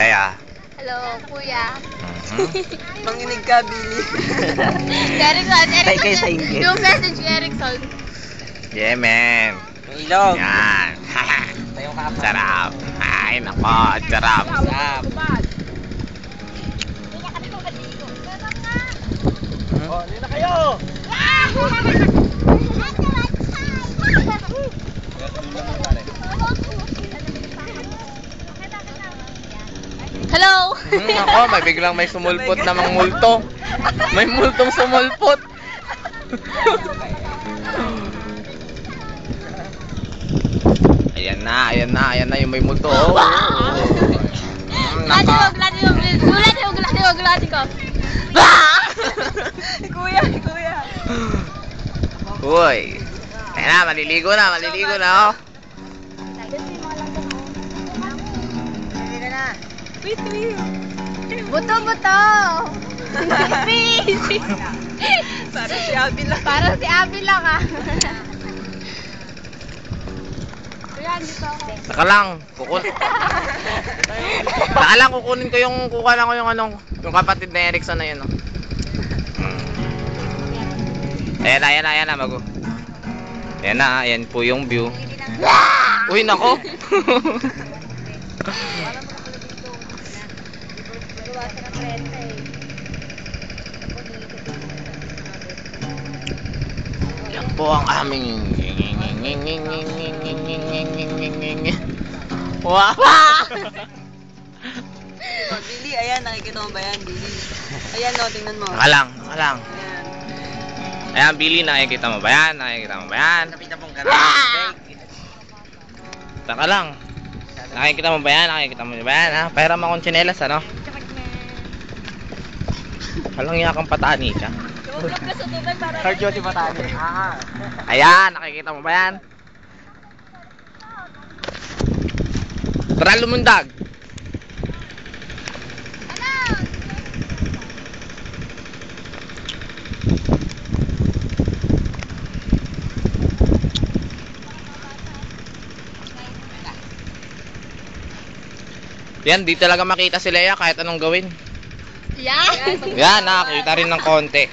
Leia. Hello, kuya. Manginig ka, Billy. Erickson, Tay kayo sa English. Yung message ni Erickson. Yeah, man. Yung ilog. Yan. Tayong kapal. Sarap. Ay, nako. Sarap. Sarap. Oh, hindi na kayo! Hello! Ako, may biglang may sumulpot namang multo. May multong sumulpot. Ayan na yung may multo. Oh. Naka. Gladi ko. Kuya, kuya. Uy. Ayan na, maliligo na, oh. Buto! Please! Para si Abby lang. Para si Abby lang ah. Kuya, dito ako. Saka lang, kukunin ko yung yung kapatid na Erickson na yun, oh. Ayan na, mago. Ayan po yung view. Uy, nako. Yan po ang aming wow. Oh, Billy, ayan, nakikita mo ba yan, Billy? Ayan, no, tingnan mo. Naka lang. Ayan. Ayan, Billy, nakikita mo ba yan? Kapita pong garang. Taka lang. Nakikita mo ba yan? Ha? Pahiram akong tsinelas, ano? Walang yakang patani siya. Sir Josie Patani. Ayan, nakikita mo ba yan? Tara, lumundag. Yan, di talaga makita si Leia kahit anong gawin. Yan! Yan, nakakita rin ng konti.